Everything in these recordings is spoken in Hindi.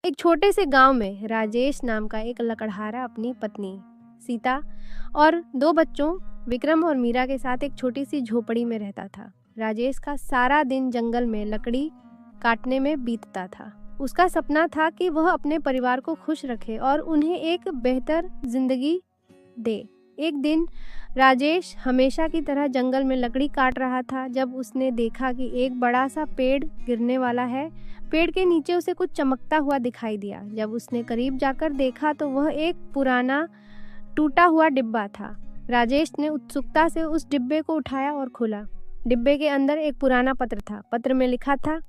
एक छोटे से गांव में राजेश नाम का एक लकड़हारा अपनी पत्नी सीता और 2 बच्चों विक्रम और मीरा के साथ एक छोटी सी झोपड़ी में रहता था। राजेश का सारा दिन जंगल में लकड़ी काटने में बीतता था। उसका सपना था कि वह अपने परिवार को खुश रखे और उन्हें एक बेहतर जिंदगी दे। एक दिन राजेश हमेशा की तरह जंगल में लकड़ी काट रहा था जब उसने देखा कि एक बड़ा सा पेड़ गिरने वाला है। पेड़ के नीचे उसे कुछ चमकता हुआ दिखाई दिया। जब उसने करीब जाकर देखा तो वह एक पुराना टूटा हुआ डिब्बा था। राजेश ने उत्सुकता से उस डिब्बे को उठाया और खोला। डिब्बे के अंदर एक पुराना पत्र था। पत्र में लिखा था,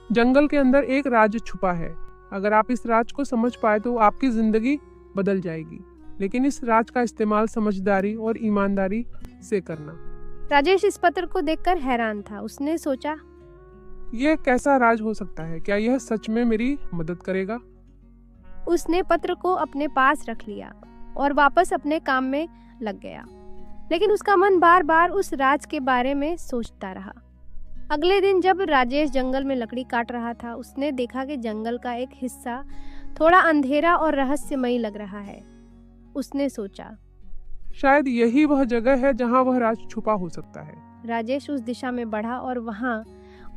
जंगल के अंदर एक राज छुपा है। अगर आप इस राज को समझ पाए तो आपकी जिंदगी बदल जाएगी, लेकिन इस राज का इस्तेमाल समझदारी और ईमानदारी से करना। राजेश इस पत्र को देखकर हैरान था। उसने सोचा, यह कैसा राज हो सकता है? क्या यह सच में मेरी मदद करेगा? उसने पत्र को अपने पास रख लिया और वापस अपने काम में लग गया, लेकिन उसका मन बार बार उस राज के बारे में सोचता रहा। अगले दिन जब राजेश जंगल में लकड़ी काट रहा था, उसने देखा कि जंगल का एक हिस्सा थोड़ा अंधेरा और रहस्यमयी लग रहा है। उसने सोचा, शायद यही वह जगह है जहां वह राज छुपा हो सकता है। राजेश उस दिशा में बढ़ा और वहां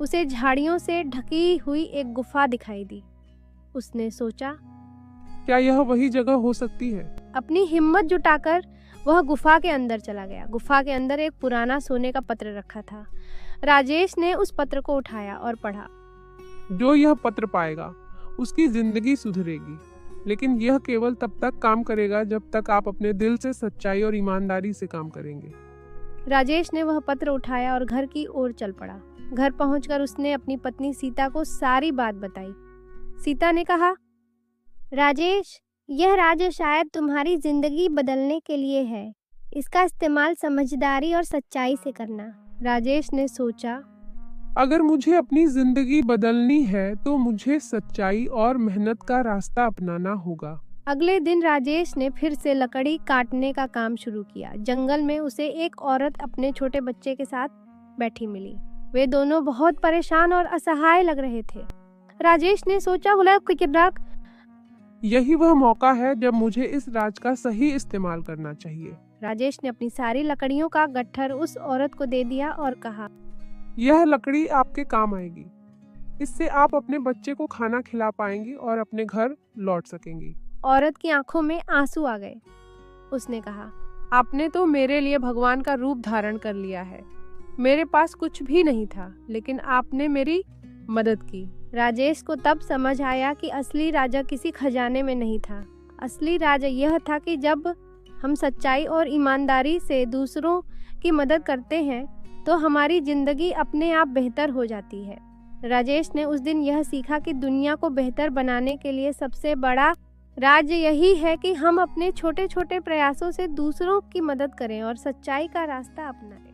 उसे झाड़ियों से ढकी हुई एक गुफा दिखाई दी। उसने सोचा, क्या यह वही जगह हो सकती है? अपनी हिम्मत जुटाकर वह गुफा के अंदर चला गया। गुफा के अंदर एक पुराना सोने का पत्र रखा था। राजेश ने उस पत्र को उठाया और पढ़ा। जो यह पत्र पाएगा उसकी जिंदगी सुधरेगी, लेकिन यह केवल तब तक काम करेगा जब तक आप अपने दिल से सच्चाई और ईमानदारी से काम करेंगे। राजेश ने वह पत्र उठाया और घर की ओर चल पड़ा। घर पहुंचकर उसने अपनी पत्नी सीता को सारी बात बताई। सीता ने कहा, राजेश, यह राज शायद तुम्हारी जिंदगी बदलने के लिए है। इसका इस्तेमाल समझदारी और सच्चाई से करना। राजेश ने सोचा, अगर मुझे अपनी जिंदगी बदलनी है तो मुझे सच्चाई और मेहनत का रास्ता अपनाना होगा। अगले दिन राजेश ने फिर से लकड़ी काटने का काम शुरू किया। जंगल में उसे एक औरत अपने छोटे बच्चे के साथ बैठी मिली। वे दोनों बहुत परेशान और असहाय लग रहे थे। राजेश ने सोचा, यही वह मौका है जब मुझे इस राज का सही इस्तेमाल करना चाहिए। राजेश ने अपनी सारी लकड़ियों का गट्ठर उस औरत को दे दिया और कहा, यह लकड़ी आपके काम आएगी। इससे आप अपने बच्चे को खाना खिला पाएंगी और अपने घर लौट सकेंगी। औरत की आंखों में आंसू आ गए। उसने कहा, आपने तो मेरे लिए भगवान का रूप धारण कर लिया है। मेरे पास कुछ भी नहीं था, लेकिन आपने मेरी मदद की। राजेश को तब समझ आया कि असली राजा किसी खजाने में नहीं था। असली राजा यह था कि जब हम सच्चाई और ईमानदारी से दूसरों की मदद करते हैं तो हमारी जिंदगी अपने आप बेहतर हो जाती है। राजेश ने उस दिन यह सीखा कि दुनिया को बेहतर बनाने के लिए सबसे बड़ा राज यही है कि हम अपने छोटे छोटे प्रयासों से दूसरों की मदद करें और सच्चाई का रास्ता अपनाएं।